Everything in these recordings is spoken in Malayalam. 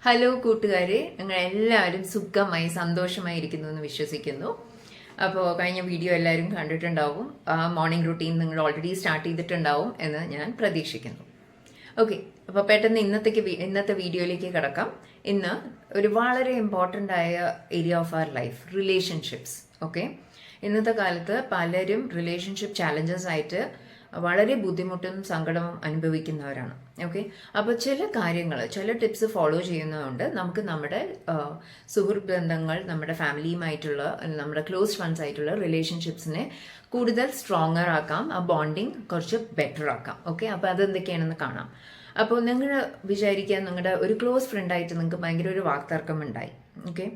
ഹലോ കൂട്ടുകാരെ, നിങ്ങൾ എല്ലാവരും സുഖമായി സന്തോഷമായി ഇരിക്കുന്നു എന്ന് വിശ്വസിക്കുന്നു. അപ്പോൾ കഴിഞ്ഞ വീഡിയോ എല്ലാവരും കണ്ടിട്ടുണ്ടാവും. മോർണിംഗ് റുട്ടീൻ നിങ്ങൾ ഓൾറെഡി സ്റ്റാർട്ട് ചെയ്തിട്ടുണ്ടാവും എന്ന് ഞാൻ പ്രതീക്ഷിക്കുന്നു. ഓക്കെ, അപ്പോൾ പെട്ടെന്ന് ഇന്നത്തെ വീഡിയോയിലേക്ക് കിടക്കാം. ഇന്ന് ഒരു വളരെ ഇമ്പോർട്ടൻ്റ് ആയ area of our life, relationships. Okay, ഇന്നത്തെ കാലത്ത് പലരും റിലേഷൻഷിപ്പ് ചാലഞ്ചസ് ആയിട്ട് വളരെ ബുദ്ധിമുട്ടും സങ്കടവും അനുഭവിക്കുന്നവരാണ്. ഓക്കെ, അപ്പോൾ ചില കാര്യങ്ങൾ, ചില ടിപ്സ് ഫോളോ ചെയ്യുന്നതുകൊണ്ട് നമുക്ക് നമ്മുടെ സുഹൃത്ത് ബന്ധങ്ങൾ, നമ്മുടെ ഫാമിലിയുമായിട്ടുള്ള, നമ്മുടെ ക്ലോസ് ഫ്രണ്ട്സ് ആയിട്ടുള്ള റിലേഷൻഷിപ്സിനെ കൂടുതൽ സ്ട്രോങ്ങർ ആക്കാം, ആ ബോണ്ടിങ് കുറച്ച് ബെറ്റർ ആക്കാം. ഓക്കെ, അപ്പോൾ അതെന്തൊക്കെയാണെന്ന് കാണാം. അപ്പോൾ നിങ്ങൾ വിചാരിക്കുക, നിങ്ങളുടെ ഒരു ക്ലോസ് ഫ്രണ്ടായിട്ട് നിങ്ങൾക്ക് ഭയങ്കര ഒരു വാക്തർക്കം ഉണ്ടായി. ഓക്കെ,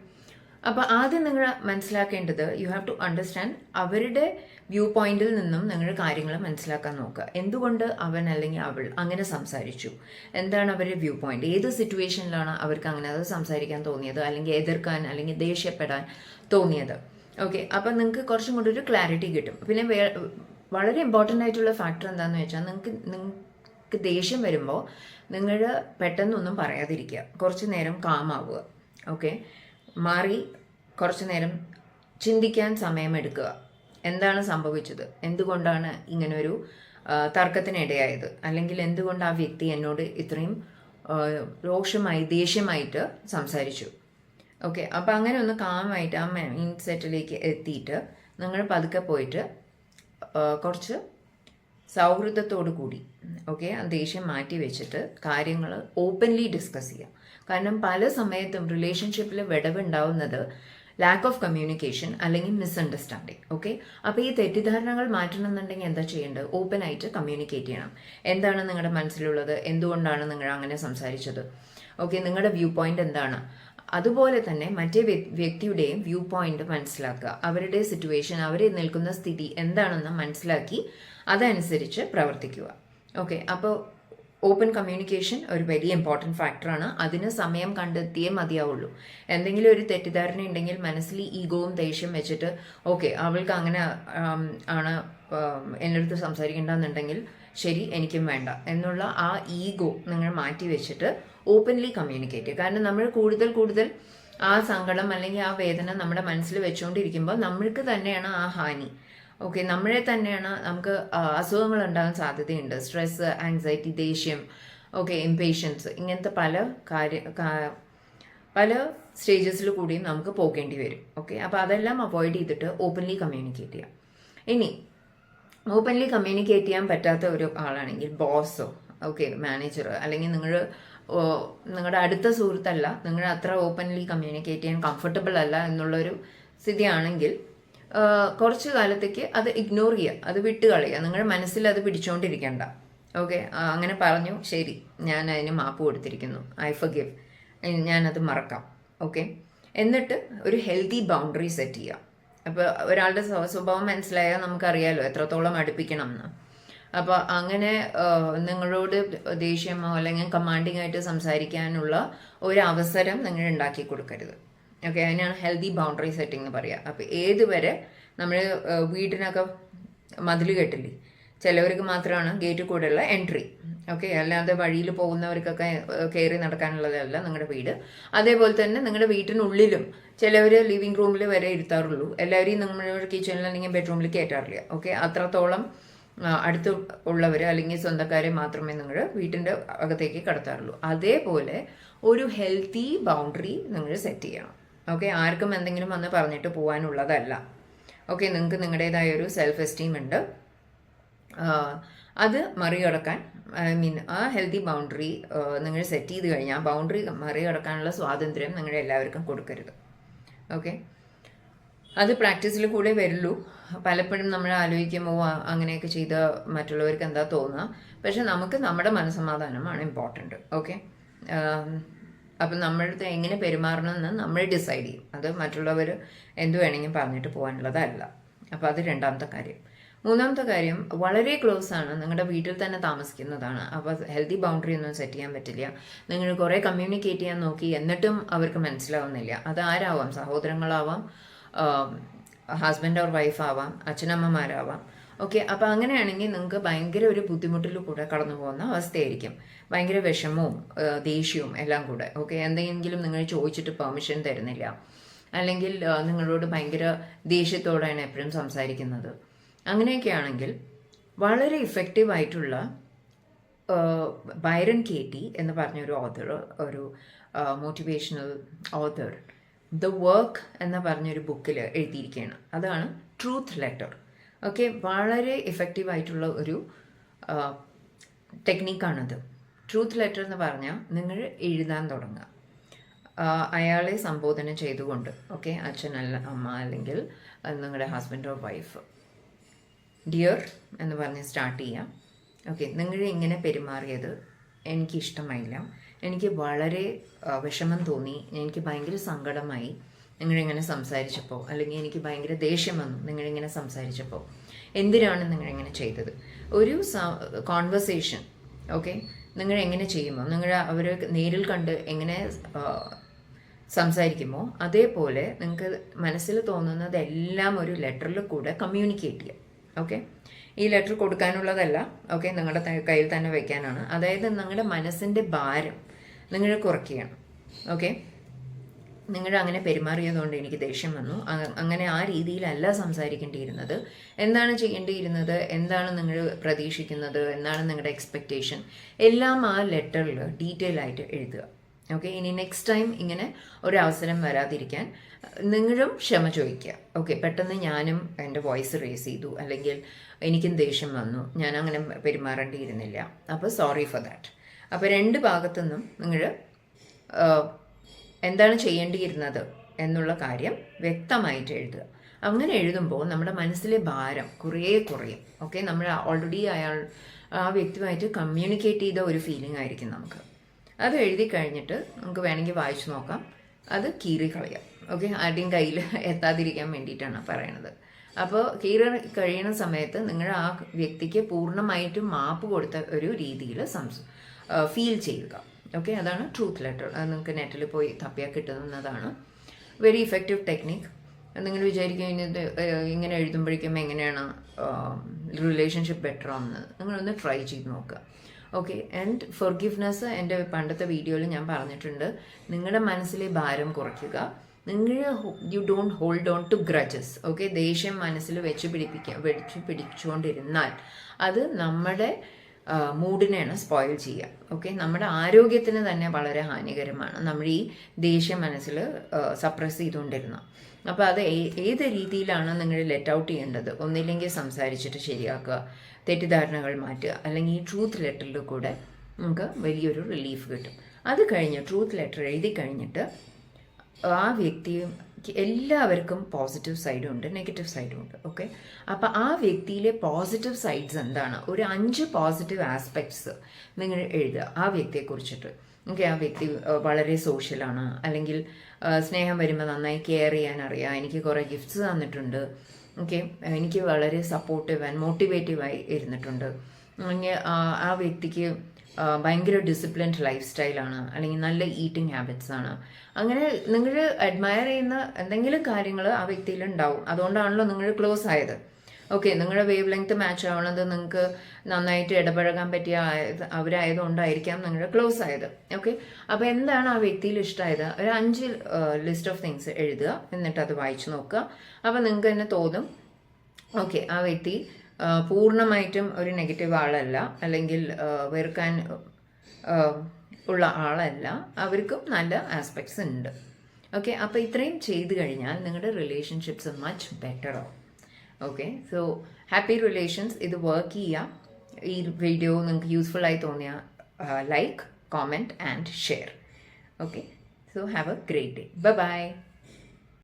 അപ്പോൾ ആദ്യം നിങ്ങൾ മനസ്സിലാക്കേണ്ടത്, യു ഹാവ് ടു അണ്ടർസ്റ്റാൻഡ് അവരുടെ വ്യൂ പോയിന്റിൽ നിന്നും നിങ്ങൾ കാര്യങ്ങൾ മനസ്സിലാക്കാൻ നോക്കുക. എന്തുകൊണ്ട് അവൻ അല്ലെങ്കിൽ അവൾ അങ്ങനെ സംസാരിച്ചു, എന്താണ് അവരുടെ വ്യൂ പോയിന്റ്, ഏത് സിറ്റുവേഷനിലാണ് അവർക്ക് അങ്ങനെ അത് സംസാരിക്കാൻ തോന്നിയത്, അല്ലെങ്കിൽ എതിർക്കാൻ അല്ലെങ്കിൽ ദേഷ്യപ്പെടാൻ തോന്നിയത്. ഓക്കെ, അപ്പം നിങ്ങൾക്ക് കുറച്ചും കൂടി ഒരു ക്ലാരിറ്റി കിട്ടും. പിന്നെ വളരെ ഇമ്പോർട്ടൻ്റ് ആയിട്ടുള്ള ഫാക്ടർ എന്താണെന്ന് വെച്ചാൽ, നിങ്ങൾക്ക് ദേഷ്യം വരുമ്പോൾ നിങ്ങൾ പെട്ടെന്നൊന്നും പറയാതിരിക്കുക, കുറച്ച് നേരം കാമാവുക. ഓക്കെ, മാറി കുറച്ചു നേരം ചിന്തിക്കാൻ സമയമെടുക്കുക. എന്താണ് സംഭവിച്ചത്, എന്തുകൊണ്ടാണ് ഇങ്ങനൊരു തർക്കത്തിനിടയായത്, അല്ലെങ്കിൽ എന്തുകൊണ്ട് ആ വ്യക്തി എന്നോട് ഇത്രയും രോഷമായി ദേഷ്യമായിട്ട് സംസാരിച്ചു. ഓക്കെ, അപ്പോൾ അങ്ങനെ ഒന്ന് കാമായിട്ട് ആ മൈൻഡ് സെറ്റിലേക്ക് എത്തിയിട്ട് നിങ്ങൾ പതുക്കെ പോയിട്ട് കുറച്ച് സൗഹൃദത്തോടു കൂടി, ഓക്കെ, ആ ദേഷ്യം മാറ്റി വെച്ചിട്ട് കാര്യങ്ങൾ ഓപ്പൺലി ഡിസ്കസ് ചെയ്യാം. കാരണം പല സമയത്തും റിലേഷൻഷിപ്പിൽ വിടവുണ്ടാവുന്നത് ലാക്ക് ഓഫ് കമ്മ്യൂണിക്കേഷൻ അല്ലെങ്കിൽ മിസ്അണ്ടർസ്റ്റാൻഡിങ്. ഓക്കെ, അപ്പോൾ ഈ തെറ്റിദ്ധാരണകൾ മാറ്റണമെന്നുണ്ടെങ്കിൽ എന്താ ചെയ്യേണ്ടത്, ഓപ്പൺ ആയിട്ട് കമ്മ്യൂണിക്കേറ്റ് ചെയ്യണം. എന്താണ് നിങ്ങളുടെ മനസ്സിലുള്ളത്, എന്തുകൊണ്ടാണ് നിങ്ങൾ അങ്ങനെ സംസാരിച്ചത്, ഓക്കെ, നിങ്ങളുടെ വ്യൂ പോയിന്റ് എന്താണ്. അതുപോലെ തന്നെ മറ്റേ വ്യക്തിയുടെയും വ്യൂ പോയിന്റ് മനസ്സിലാക്കുക, അവരുടെ സിറ്റുവേഷൻ, അവർ നിൽക്കുന്ന സ്ഥിതി എന്താണെന്ന് മനസ്സിലാക്കി അതനുസരിച്ച് പ്രവർത്തിക്കുക. ഓക്കെ, അപ്പോൾ ഓപ്പൺ കമ്മ്യൂണിക്കേഷൻ ഒരു വലിയ ഇമ്പോർട്ടൻറ്റ് ഫാക്ടറാണ്. അതിന് സമയം കണ്ടെത്തിയേ മതിയാവുള്ളൂ. എന്തെങ്കിലും ഒരു തെറ്റിദ്ധാരണ ഉണ്ടെങ്കിൽ മനസ്സിൽ ഈഗോവും ദേഷ്യം വെച്ചിട്ട്, ഓക്കെ, അവൾക്ക് അങ്ങനെ ആണ് എൻ്റെ അടുത്ത് സംസാരിക്കേണ്ടെന്നുണ്ടെങ്കിൽ ശരി, എനിക്കും വേണ്ട എന്നുള്ള ആ ഈഗോ നിങ്ങൾ മാറ്റി വെച്ചിട്ട് ഓപ്പൺലി കമ്മ്യൂണിക്കേറ്റ് ചെയ്യുക. കാരണം നമ്മൾ കൂടുതൽ ആ സങ്കടം അല്ലെങ്കിൽ ആ വേദന നമ്മുടെ മനസ്സിൽ വെച്ചുകൊണ്ടിരിക്കുമ്പോൾ നമ്മൾക്ക് തന്നെയാണ് ആ ഹാനി. ഓക്കെ, നമ്മളെ തന്നെയാണ് നമുക്ക് അസുഖങ്ങൾ ഉണ്ടാകാൻ സാധ്യതയുണ്ട്. സ്ട്രെസ്, ആങ്സൈറ്റി, ദേഷ്യം, ഓക്കെ, ഇംപേഷ്യൻസ്, ഇങ്ങനത്തെ പല സ്റ്റേജസിൽ കൂടിയും നമുക്ക് പോകേണ്ടി വരും. ഓക്കെ, അപ്പോൾ അതെല്ലാം അവോയ്ഡ് ചെയ്തിട്ട് ഓപ്പൺലി കമ്മ്യൂണിക്കേറ്റ് ചെയ്യാം. ഇനി ഓപ്പൺലി കമ്മ്യൂണിക്കേറ്റ് ചെയ്യാൻ പറ്റാത്ത ഒരു ആളാണെങ്കിൽ ബോസോ, ഓക്കെ, മാനേജർ, അല്ലെങ്കിൽ നിങ്ങളുടെ അടുത്ത സുഹൃത്തല്ല, നിങ്ങൾ അത്ര ഓപ്പൺലി കമ്മ്യൂണിക്കേറ്റ് ചെയ്യാൻ കംഫർട്ടബിൾ അല്ല എന്നുള്ളൊരു സ്ഥിതിയാണെങ്കിൽ കുറച്ച് കാലത്തേക്ക് അത് ഇഗ്നോർ ചെയ്യുക, അത് വിട്ടുകളയുക. നിങ്ങളുടെ മനസ്സിൽ അത് പിടിച്ചുകൊണ്ടിരിക്കേണ്ട. ഓക്കെ, അങ്ങനെ പറഞ്ഞു, ശരി, ഞാൻ അതിന് മാപ്പ് കൊടുത്തിരിക്കുന്നു, ഐ ഫർഗിവ്, ഞാനത് മറക്കാം. ഓക്കെ, എന്നിട്ട് ഒരു ഹെൽത്തി ബൗണ്ടറി സെറ്റ് ചെയ്യുക. അപ്പോൾ ഒരാളുടെ സ്വഭാവം മനസ്സിലായാൽ നമുക്കറിയാലോ എത്രത്തോളം അടുപ്പിക്കണം എന്ന്. അപ്പോൾ അങ്ങനെ നിങ്ങളോട് ദേഷ്യമോ അല്ലെങ്കിൽ കമാൻഡിങ് ആയിട്ട് സംസാരിക്കാനുള്ള ഒരു അവസരം നിങ്ങൾ ഉണ്ടാക്കി കൊടുക്കരുത്. ഓക്കെ, അതിനാണ് ഹെൽത്തി ബൗണ്ടറി സെറ്റിംഗ് എന്ന് പറയുക. അപ്പോൾ ഏതുവരെ നമ്മൾ വീടിനൊക്കെ മതിൽ കെട്ടില്ലേ, ചിലവർക്ക് മാത്രമാണ് ഗേറ്റ് കൂടെയുള്ള എൻട്രി. ഓക്കെ, അല്ലാതെ വഴിയിൽ പോകുന്നവർക്കൊക്കെ കയറി നടക്കാനുള്ളതല്ല നിങ്ങളുടെ വീട്. അതേപോലെ തന്നെ നിങ്ങളുടെ വീട്ടിനുള്ളിലും ചിലവർ ലിവിങ് റൂമിൽ വരെ ഇരുത്താറുള്ളൂ, എല്ലാവരെയും നമ്മുടെ കിച്ചണിൽ അല്ലെങ്കിൽ ബെഡ്റൂമിൽ കയറ്റാറില്ല. ഓക്കെ, അത്രത്തോളം അടുത്ത് ഉള്ളവർ അല്ലെങ്കിൽ സ്വന്തക്കാരെ മാത്രമേ നിങ്ങൾ വീട്ടിൻ്റെ അകത്തേക്ക് കടത്താറുള്ളൂ. അതേപോലെ ഒരു ഹെൽത്തി ബൗണ്ടറി നിങ്ങൾ സെറ്റ് ചെയ്യണം. ഓക്കെ, ആർക്കും എന്തെങ്കിലും വന്ന് പറഞ്ഞിട്ട് പോകാനുള്ളതല്ല. ഓക്കെ, നിങ്ങൾക്ക് നിങ്ങളുടേതായ ഒരു സെൽഫ് എസ്റ്റീം ഉണ്ട്, അത് മറികടക്കാൻ, ആ ഹെൽത്തി ബൗണ്ടറി നിങ്ങൾ സെറ്റ് ചെയ്ത് കഴിഞ്ഞാൽ ആ ബൗണ്ടറി മറികടക്കാനുള്ള സ്വാതന്ത്ര്യം നിങ്ങൾ എല്ലാവർക്കും കൊടുക്കരുത്. ഓക്കെ, അത് പ്രാക്ടീസിൽ കൂടെ വരുള്ളൂ. പലപ്പോഴും നമ്മൾ ആലോചിക്കുമ്പോൾ അങ്ങനെയൊക്കെ ചെയ്ത മറ്റുള്ളവർക്ക് എന്താ തോന്നുക, പക്ഷെ നമുക്ക് നമ്മുടെ മനസ്സമാധാനമാണ് ഇമ്പോർട്ടൻറ്റ്. ഓക്കെ, അപ്പം നമ്മളടുത്ത് എങ്ങനെ പെരുമാറണമെന്ന് നമ്മൾ ഡിസൈഡ് ചെയ്യും. അത് മറ്റുള്ളവർ എന്തു വേണമെങ്കിലും പറഞ്ഞിട്ട് പോകാനുള്ളതല്ല. അപ്പോൾ അത് രണ്ടാമത്തെ കാര്യം. മൂന്നാമത്തെ കാര്യം, വളരെ ക്ലോസ് ആണ്, നിങ്ങളുടെ വീട്ടിൽ തന്നെ താമസിക്കുന്നതാണ്. അപ്പോൾ ഹെൽത്തി ബൗണ്ടറി ഒന്നും സെറ്റ് ചെയ്യാൻ പറ്റില്ല. നിങ്ങൾ കുറേ കമ്മ്യൂണിക്കേറ്റ് ചെയ്യാൻ നോക്കി, എന്നിട്ടും അവർക്ക് മനസ്സിലാവുന്നില്ല. അത് ആരാവാം, സഹോദരങ്ങളാവാം, ഹസ്ബൻഡ് ഓർ വൈഫ് ആവാം, അച്ഛനമ്മമാരാവാം, ഓക്കെ, അപ്പോൾ അങ്ങനെയാണെങ്കിൽ നിങ്ങൾക്ക് ഭയങ്കര ഒരു ബുദ്ധിമുട്ടിൽ കൂടെ കടന്നു പോകുന്ന അവസ്ഥയായിരിക്കും. ഭയങ്കര വിഷമവും ദേഷ്യവും എല്ലാം കൂടെ. ഓക്കെ, എന്തെങ്കിലും നിങ്ങൾ ചോദിച്ചിട്ട് പെർമിഷൻ തരുന്നില്ല, അല്ലെങ്കിൽ നിങ്ങളോട് ഭയങ്കര ദേഷ്യത്തോടെയാണ് എപ്പോഴും സംസാരിക്കുന്നത്. അങ്ങനെയൊക്കെ ആണെങ്കിൽ വളരെ ഇഫക്റ്റീവായിട്ടുള്ള ബൈറൺ കേറ്റി എന്ന് പറഞ്ഞൊരു ഓഥർ, ഒരു മോട്ടിവേഷണൽ ഓഥർ, ദ വർക്ക് എന്ന് പറഞ്ഞൊരു ബുക്കിൽ എഴുതിയിരിക്കുകയാണ്. അതാണ് ട്രൂത്ത് ലെറ്റർ. ഓക്കെ, വളരെ ഇഫക്റ്റീവായിട്ടുള്ള ഒരു ടെക്നിക്കാണത്. ട്രൂത്ത് ലെറ്റർ എന്ന് പറഞ്ഞാൽ നിങ്ങൾ എഴുതാൻ തുടങ്ങുക, അയാളെ സംബോധന ചെയ്തുകൊണ്ട്. ഓക്കെ, അച്ഛനല്ല അമ്മ, അല്ലെങ്കിൽ നിങ്ങളുടെ ഹസ്ബൻഡ് ഓർ വൈഫ്. ഡിയർ എന്ന് പറഞ്ഞ് സ്റ്റാർട്ട് ചെയ്യാം. ഓക്കെ, നിങ്ങൾ ഇങ്ങനെ പെരുമാറിയത് എനിക്കിഷ്ടമായില്ല, എനിക്ക് വളരെ വിഷമം തോന്നി, എനിക്ക് ഭയങ്കര സങ്കടമായി നിങ്ങളിങ്ങനെ സംസാരിച്ചപ്പോൾ, അല്ലെങ്കിൽ എനിക്ക് ഭയങ്കര ദേഷ്യം വന്നു നിങ്ങളിങ്ങനെ സംസാരിച്ചപ്പോൾ. എന്തിനാണ് നിങ്ങളിങ്ങനെ ചെയ്തത്? ഒരു കോൺവെർസേഷൻ. ഓക്കെ, നിങ്ങൾ എങ്ങനെ ചെയ്യുമ്പോൾ, നിങ്ങൾ അവർ നേരിൽ കണ്ട് എങ്ങനെ സംസാരിക്കുമോ അതേപോലെ നിങ്ങൾക്ക് മനസ്സിൽ തോന്നുന്നതെല്ലാം ഒരു ലെറ്ററിൽ കൂടെ കമ്മ്യൂണിക്കേറ്റ് ചെയ്യുക. ഓക്കെ, ഈ ലെറ്റർ കൊടുക്കാനുള്ളതല്ല, ഓക്കെ, നിങ്ങളുടെ കയ്യിൽ തന്നെ വയ്ക്കാനാണ്. അതായത് നിങ്ങളുടെ മനസ്സിൻ്റെ ഭാരം നിങ്ങൾ കുറയ്ക്കുകയാണ്. ഓക്കെ, നിങ്ങൾ അങ്ങനെ പെരുമാറിയതുകൊണ്ട് എനിക്ക് ദേഷ്യം വന്നു, അങ്ങനെ ആ രീതിയിലല്ല സംസാരിക്കേണ്ടിയിരുന്നത്, എന്താണ് ചെയ്യേണ്ടിയിരുന്നത്, എന്താണ് നിങ്ങൾ പ്രതീക്ഷിക്കുന്നത്, എന്താണ് നിങ്ങളുടെ എക്സ്പെക്റ്റേഷൻ, എല്ലാം ആ ലെറ്ററിൽ ഡീറ്റെയിൽ ആയിട്ട് എഴുതുക. ഓക്കെ, ഇനി നെക്സ്റ്റ് ടൈം ഇങ്ങനെ ഒരവസരം വരാതിരിക്കാൻ നിങ്ങളും ക്ഷമ ചോദിക്കുക. ഓക്കെ, പെട്ടെന്ന് ഞാനും എൻ്റെ വോയിസ് റേസ് ചെയ്തു, അല്ലെങ്കിൽ എനിക്കും ദേഷ്യം വന്നു, ഞാൻ അങ്ങനെ പെരുമാറേണ്ടിയിരുന്നില്ല, അപ്പോൾ സോറി ഫോർ ദാറ്റ്. അപ്പോൾ രണ്ട് ഭാഗത്തുനിന്നും നിങ്ങൾ എന്താണ് ചെയ്യേണ്ടിയിരുന്നത് എന്നുള്ള കാര്യം വ്യക്തമായിട്ട് എഴുതുക. അങ്ങനെ എഴുതുമ്പോൾ നമ്മുടെ മനസ്സിലെ ഭാരം കുറേ കുറയും. ഓക്കെ, നമ്മൾ ഓൾറെഡി ആ വ്യക്തിയുമായിട്ട് കമ്മ്യൂണിക്കേറ്റ് ചെയ്ത ഒരു ഫീലിംഗ് ആയിരിക്കും നമുക്ക്. അത് എഴുതി കഴിഞ്ഞിട്ട് നമുക്ക് വേണമെങ്കിൽ വായിച്ചു നോക്കാം, അത് കീറി കളയാം. ഓക്കെ, ആരുടെയും കയ്യിൽ എത്താതിരിക്കാൻ വേണ്ടിയിട്ടാണ് പറയണത്. അപ്പോൾ കീറി കഴിയുന്ന സമയത്ത് നിങ്ങൾ ആ വ്യക്തിക്ക് പൂർണ്ണമായിട്ടും മാപ്പ് കൊടുത്ത ഒരു രീതിയിൽ ഫീൽ ചെയ്യുക. ഓക്കെ, അതാണ് ട്രൂത്ത് ലെറ്റർ. അത് നിങ്ങൾക്ക് നെറ്റിൽ പോയി തപ്പിയാൽ കിട്ടുന്നതാണ്. Very effective technique. നിങ്ങൾ വിചാരിക്കും ഇങ്ങനെ എഴുതുമ്പോഴേക്കും എങ്ങനെയാണ് റിലേഷൻഷിപ്പ് ബെറ്റർ ആവുന്നത്, നിങ്ങളൊന്ന് ട്രൈ ചെയ്ത് നോക്കുക. ഓക്കെ, ആൻഡ് ഫോർഗിവ്നെസ് എൻ്റെ പണ്ടത്തെ വീഡിയോയിൽ ഞാൻ പറഞ്ഞിട്ടുണ്ട്. നിങ്ങളുടെ മനസ്സിലെ ഭാരം കുറയ്ക്കുക. You don't hold on to grudges. Okay, ദേഷ്യം മനസ്സിൽ വെച്ച് പിടിച്ചുകൊണ്ടിരുന്നാൽ അത് നമ്മുടെ മൂഡിനെയാണ് സ്പോയിൽ ചെയ്യുക. ഓക്കെ, നമ്മുടെ ആരോഗ്യത്തിന് തന്നെ വളരെ ഹാനികരമാണ് നമ്മൾ ഈ ദേഷ്യം മനസ്സിൽ സപ്രസ് ചെയ്തുകൊണ്ടിരുന്ന. അപ്പോൾ അത് ഏത് രീതിയിലാണ് നിങ്ങൾ ലെറ്റ് ഔട്ട് ചെയ്യേണ്ടത്? ഒന്നില്ലെങ്കിൽ സംസാരിച്ചിട്ട് ശരിയാക്കുക, തെറ്റിദ്ധാരണകൾ മാറ്റുക, അല്ലെങ്കിൽ ഈ ട്രൂത്ത് ലെറ്ററിൽ കൂടെ നമുക്ക് വലിയൊരു റിലീഫ് കിട്ടും. അത് കഴിഞ്ഞ് ട്രൂത്ത് ലെറ്റർ എഴുതി കഴിഞ്ഞിട്ട് ആ വ്യക്തിയും എല്ലാവർക്കും പോസിറ്റീവ് സൈഡും ഉണ്ട്, നെഗറ്റീവ് സൈഡും ഉണ്ട്. ഓക്കെ, അപ്പോൾ ആ വ്യക്തിയിലെ പോസിറ്റീവ് സൈഡ്സ് എന്താണ്, ഒരു 5 പോസിറ്റീവ് ആസ്പെക്ട്സ് നിങ്ങൾ എഴുതുക ആ വ്യക്തിയെക്കുറിച്ചിട്ട്. ഓക്കെ, ആ വ്യക്തി വളരെ സോഷ്യലാണ്, അല്ലെങ്കിൽ സ്നേഹം വരുമ്പോൾ നന്നായി കെയർ ചെയ്യാൻ അറിയാം, എനിക്ക് കുറേ ഗിഫ്റ്റ്സ് തന്നിട്ടുണ്ട്, ഓക്കെ, എനിക്ക് വളരെ സപ്പോർട്ടീവ് ആൻഡ് മോട്ടിവേറ്റീവായി ഇരുന്നിട്ടുണ്ട്, അല്ലെങ്കിൽ ആ വ്യക്തിക്ക് ഭയങ്കര ഡിസിപ്ലിൻഡ് ലൈഫ് സ്റ്റൈലാണ്, അല്ലെങ്കിൽ നല്ല ഈറ്റിംഗ് ഹാബിറ്റ്സ് ആണ്. അങ്ങനെ നിങ്ങൾ അഡ്മയർ ചെയ്യുന്ന എന്തെങ്കിലും കാര്യങ്ങൾ ആ വ്യക്തിയിൽ ഉണ്ടാവും. അതുകൊണ്ടാണല്ലോ നിങ്ങൾ ക്ലോസ് ആയത്. ഓക്കെ, നിങ്ങളുടെ വേവ് ലെങ്ത് മാച്ച് ആവണത്, നിങ്ങൾക്ക് നന്നായിട്ട് ഇടപഴകാൻ പറ്റിയ അവരായതുകൊണ്ടായിരിക്കാം നിങ്ങൾ ക്ലോസ് ആയത്. ഓക്കെ, അപ്പോൾ എന്താണ് ആ വ്യക്തിയിൽ ഇഷ്ടമായത്, ഒരു 5 ലിസ്റ്റ് ഓഫ് തിങ്സ് എഴുതുക, എന്നിട്ട് അത് വായിച്ചു നോക്കുക. അപ്പോൾ നിങ്ങൾക്ക് തന്നെ തോന്നും, ഓക്കെ, ആ വ്യക്തി പൂർണ്ണമായിട്ടും ഒരു നെഗറ്റീവ് ആളല്ല, അല്ലെങ്കിൽ വെറുക്കാൻ ഉള്ള ആളല്ല, അവർക്കും നല്ല ആസ്പെക്ട്സ് ഉണ്ട്. ഓക്കെ, അപ്പോൾ ഇത്രയും ചെയ്ത് കഴിഞ്ഞാൽ നിങ്ങളുടെ റിലേഷൻഷിപ്സ് മച്ച് ബെറ്റർ ആവും. Okay, so happy relations. ഇത് വർക്ക് ചെയ്യാം. ഈ വീഡിയോ നിങ്ങൾക്ക് യൂസ്ഫുൾ ആയി തോന്നിയാൽ like, comment and share. Okay, so have a great day. Bye bye.